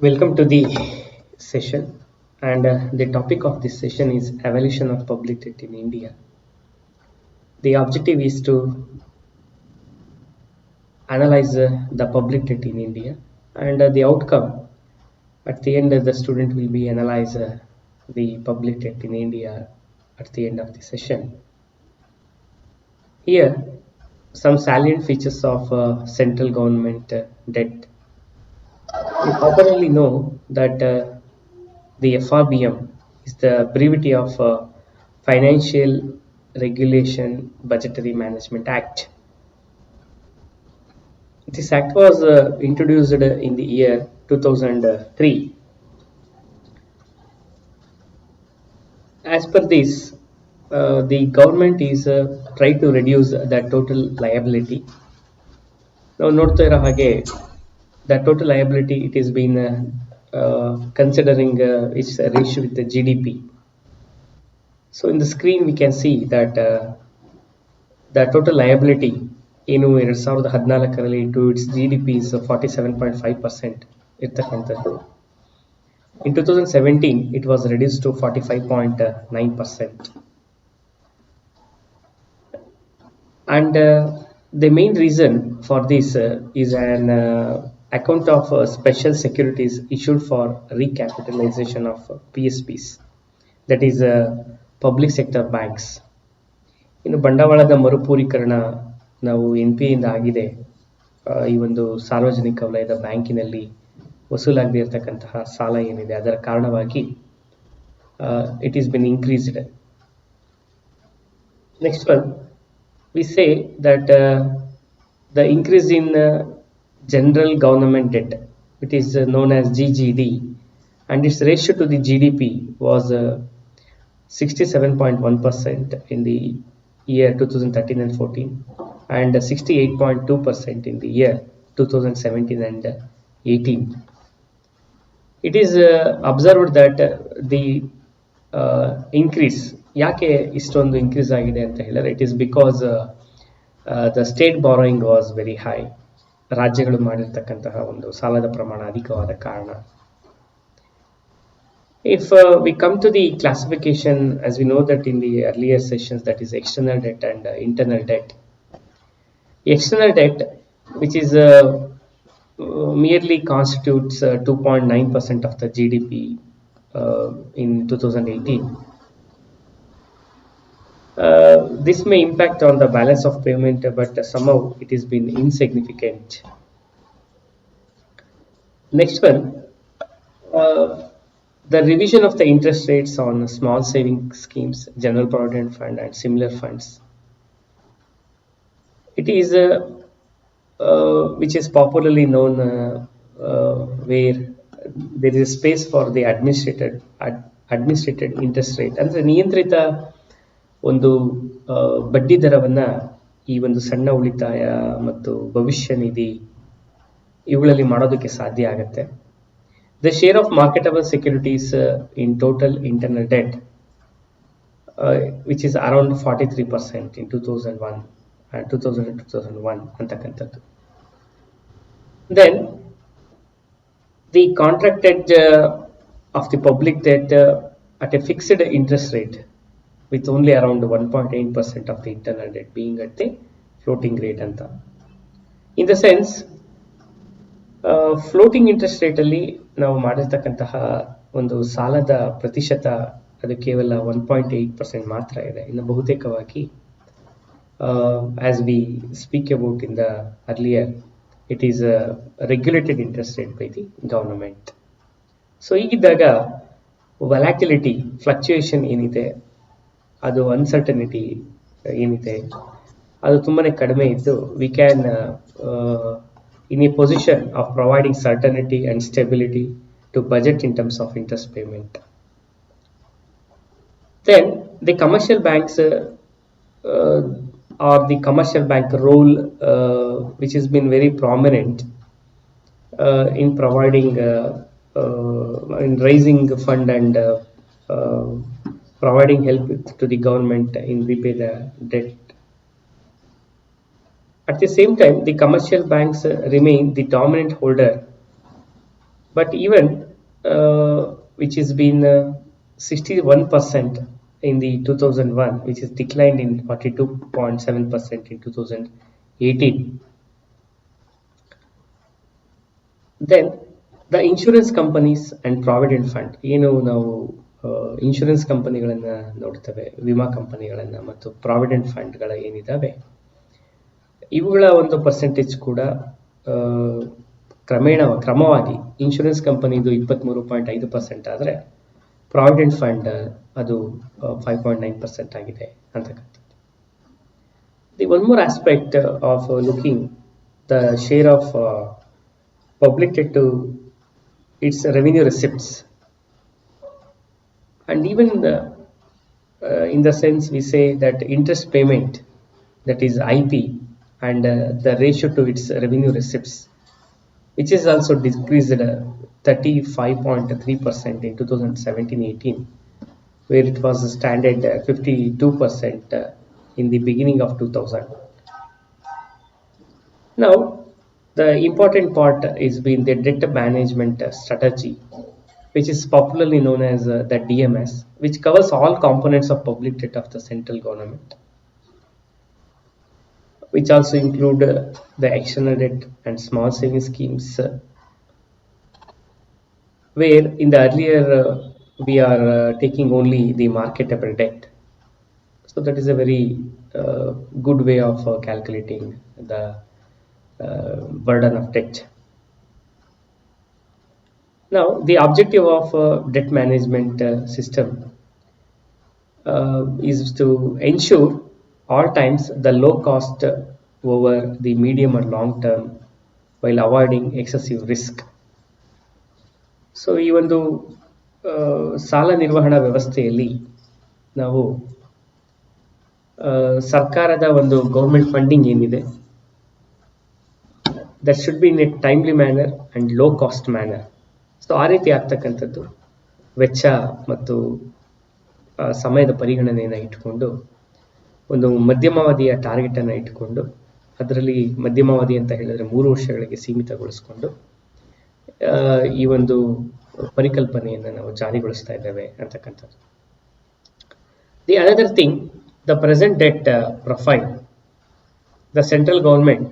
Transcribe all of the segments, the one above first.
Welcome to the session, and the topic of this session is evolution of public debt in India. The objective is to analyze the public debt in India, and the outcome at the end, the student will be analyze the public debt in India at the end of the session. Here, some salient features of central government debt. We popularly know that the FRBM is the brevity of Financial Regulation Budgetary Management Act. This act was introduced in the year 2003. As per this, the government is trying to reduce the total liability. Now, ನೋಡ್ತಾ ಇರೋ ಹಾಗೆ the total liability it is been considering its ratio with the GDP. So in the screen we can see that the total liability ಏನು 2014ರಲ್ಲಿ to its GDP is 47.5% ಇರ್ತಕ್ಕಂಥದ್ದು. In 2017 it was reduced to 45.9%. And the main reason for this is an account of special securities issued for recapitalization of PSBs, that is public sector banks. ಇನ್ನು ಬಂಡವಾಳದ ಮರುಪೂರೀಕರಣ ನಾವು NPA ಇಂದ ಆಗಿದೆ. ಈ ಒಂದು ಸಾರ್ವಜನಿಕ ವಲಯದ ಬ್ಯಾಂಕಿನಲ್ಲಿ ವಸೂಲಾಗದೇ ಇರತಕ್ಕಂತಹ ಸಾಲ ಏನಿದೆ ಅದರ ಕಾರಣವಾಗಿ it is been increased. Next one, we say that the increase in general government debt, it is known as GGD, and its ratio to the GDP was 67.1% in the year 2013 and 14, and 68.2% in the year 2017 and 18. It is observed that the increase ಯಾಕೆ ಇಷ್ಟೊಂದು increase ಆಗಿದೆ ಅಂತ ಹೇಳಿದ್ರೆ, it is because the state borrowing was very high. ರಾಜ್ಯಗಳು ಮಾಡಿರ್ತಕ್ಕಂತಹ ಒಂದು ಸಾಲದ ಪ್ರಮಾಣ ಅಧಿಕವಾದ ಕಾರಣ. If we come to the classification, as we know that in the earlier sessions, that is external debt and internal debt. External debt, which is merely constitutes 2.9% of the GDP in 2018. This may impact on the balance of payment, but somehow it has been insignificant. Next one, the revision of the interest rates on small saving schemes, general provident fund and similar funds. It is which is popularly known where there is space for the administrated interest rate, ಅಂದ್ರೆ ನಿಯಂತ್ರಿತ ಒಂದು ಬಡ್ಡಿ ದರವನ್ನ ಈ ಒಂದು ಸಣ್ಣ ಉಳಿತಾಯ ಮತ್ತು ಭವಿಷ್ಯ ನಿಧಿ ಇವುಗಳಲ್ಲಿ ಮಾಡೋದಕ್ಕೆ ಸಾಧ್ಯ ಆಗುತ್ತೆ. The share of marketable securities in total internal debt, which is around 43% in 2001 and 2001 ಅಂತಕ್ಕಂಥದ್ದು. Then the contracted of the public debt at a fixed interest rate, with only around 1.8% of the internal debt being at the floating rate ಅಂತ. In the sense, floating interest rate ಅಲ್ಲಿ ನಾವು ಮಾಡಿರ್ತಕ್ಕಂತಹ ಒಂದು ಸಾಲದ ಪ್ರತಿಶತ ಅದು ಕೇವಲ 1.8% ಮಾತ್ರ ಇದೆ. ಇನ್ನು ಬಹುತೇಕವಾಗಿ as we speak about in the earlier, it is regulated interest rate by the government. So ಹೀಗಿದ್ದಾಗ ವೊಲಾಟಿಲಿಟಿ, ಫ್ಲಕ್ಚುಯೇಷನ್ ಏನಿದೆ, ಅದು ಅನ್ಸರ್ಟನಿಟಿ ಏನಿದೆ ಅದು ತುಂಬಾನೇ ಕಡಿಮೆ ಇದ್ದು, we can in a position of providing certainty and stability to budget in terms of interest payment. Then the commercial banks or the commercial bank role, which has been very prominent in providing in raising fund and providing help to the government in repay the debt. At the same time, the commercial banks remain the dominant holder But even which has been 61% in the 2001, which is declined in 42.7% in 2018. Then the insurance companies and provident fund, ಏನು ನಾವು insurance ಕಂಪನಿಗಳನ್ನು ನೋಡ್ತೇವೆ, ವಿಮಾ ಕಂಪನಿಗಳನ್ನು ಮತ್ತು provident ಫಂಡ್ಗಳ ಏನಿದ್ದಾವೆ ಇವುಗಳ ಒಂದು ಪರ್ಸೆಂಟೇಜ್ ಕೂಡ ಕ್ರಮವಾಗಿ ಇನ್ಶೂರೆನ್ಸ್ ಕಂಪನಿದು 23.5% ಆದರೆ ಪ್ರಾವಿಡೆಂಟ್ ಫಂಡ್ ಅದು 5.9% ಆಗಿದೆ ಅಂತಕ್ಕಂಥದ್ದು. The one more aspect of looking the share of public debt to its revenue receipts, and even in the sense we say that interest payment, that is IP, and the ratio to its revenue receipts, which is also decreased 35.3% in 2017-18, where it was standard 52% in the beginning of 2000. Now the important part is being the debt management strategy, which is popularly known as the DMS, which covers all components of public debt of the central government, which also include the external debt and small savings schemes, where in the earlier we are taking only the marketable debt. So that is a very good way of calculating the burden of debt. Now the objective of debt management system is to ensure all times the low cost over the medium or long term while avoiding excessive risk. So ಈ ಒಂದು ಸಾಲ ನಿರ್ವಹಣಾ ವ್ಯವಸ್ಥೆಯಲ್ಲಿ ನಾವು ಸರ್ಕಾರದ ಒಂದು government funding ಏನಿದೆ that should be in a timely manner and low cost manner. So ಆ ರೀತಿ ಆಗ್ತಕ್ಕಂಥದ್ದು ವೆಚ್ಚ ಮತ್ತು ಸಮಯದ ಪರಿಗಣನೆಯನ್ನು ಇಟ್ಟುಕೊಂಡು ಒಂದು ಮಧ್ಯಮಾವಧಿಯ ಟಾರ್ಗೆಟನ್ನು ಇಟ್ಟುಕೊಂಡು, ಅದರಲ್ಲಿ ಮಧ್ಯಮಾವಧಿ ಅಂತ ಹೇಳಿದರೆ 3 ವರ್ಷಗಳಿಗೆ ಸೀಮಿತಗೊಳಿಸಿಕೊಂಡು ಈ ಒಂದು ಪರಿಕಲ್ಪನೆಯನ್ನು ನಾವು ಜಾರಿಗೊಳಿಸ್ತಾ ಇದ್ದೇವೆ ಅಂತಕ್ಕಂಥದ್ದು. The another thing, the present debt profile, the central government,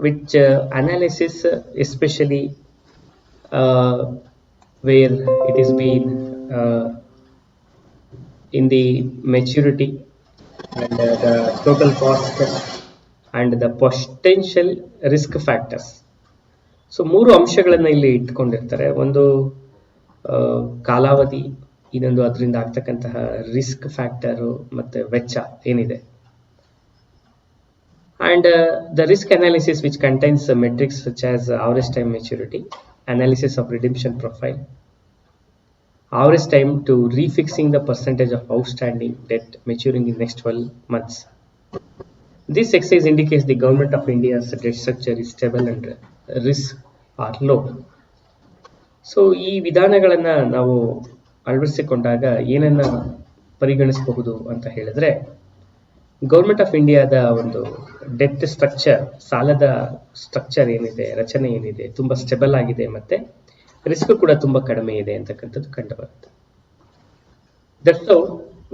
which analysis especially where it is been in the maturity and the total cost and the potential risk factors. So 3 ಅಂಶಗಳನ್ನು ಇಲ್ಲಿ ಇಟ್ಕೊಂಡಿರ್ತಾರೆ. ಒಂದು ಕಾಲಾವಧಿ, ಇನ್ನೊಂದು ಅದರಿಂದ ಆಗ್ತಕ್ಕಂತಹ ರಿಸ್ಕ್ ಫ್ಯಾಕ್ಟರು ಮತ್ತು ವೆಚ್ಚ ಏನಿದೆ, and the risk analysis which contains metrics such as average time maturity, analysis of redemption profile, average time to refixing the percentage of outstanding debt maturing in next 12 months. This exercise indicates the government of India's debt structure is stable and risk are low. So ಈ ವಿಧಾನಗಳನ್ನು ನಾವು ಅಳವಡಿಸಿಕೊಂಡಾಗ ಏನನ್ನ ಪರಿಗಣಿಸಬಹುದು ಅಂತ ಹೇಳಿದ್ರೆ, government of ಇಂಡಿಯಾದ ಒಂದು debt structure, ಸಾಲದ ಸ್ಟ್ರಕ್ಚರ್ ಏನಿದೆ, ರಚನೆ ಏನಿದೆ, ತುಂಬ ಸ್ಟೆಬಲ್ ಆಗಿದೆ ಮತ್ತು ರಿಸ್ಕ್ ಕೂಡ ತುಂಬ ಕಡಿಮೆ ಇದೆ ಅಂತಕ್ಕಂಥದ್ದು ಕಂಡು ಬರುತ್ತೆ. That's how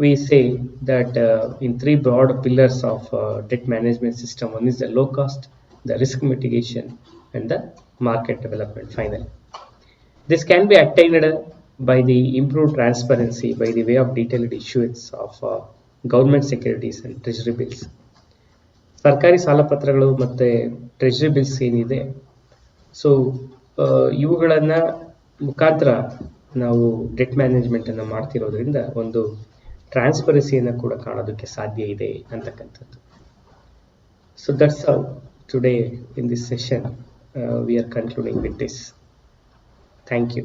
we say that in 3 broad pillars of debt management system, one is the low cost, the risk mitigation and the market development finally. This can be attained by the improved transparency by the way of detailed issuance of government securities and treasury bills. ಸರ್ಕಾರಿ ಸಾಲಪತ್ರಗಳು ಮತ್ತು treasury bills ಏನಿದೆ, so ಇವುಗಳನ್ನು ಮುಖಾಂತರ ನಾವು debt ಮ್ಯಾನೇಜ್ಮೆಂಟನ್ನು ಮಾಡ್ತಿರೋದ್ರಿಂದ ಒಂದು ಟ್ರಾನ್ಸ್ಪರೆನ್ಸಿಯನ್ನು ಕೂಡ ಕಾಣೋದಕ್ಕೆ ಸಾಧ್ಯ ಇದೆ ಅಂತಕ್ಕಂಥದ್ದು. So that's how today in this session we are concluding with this. Thank you.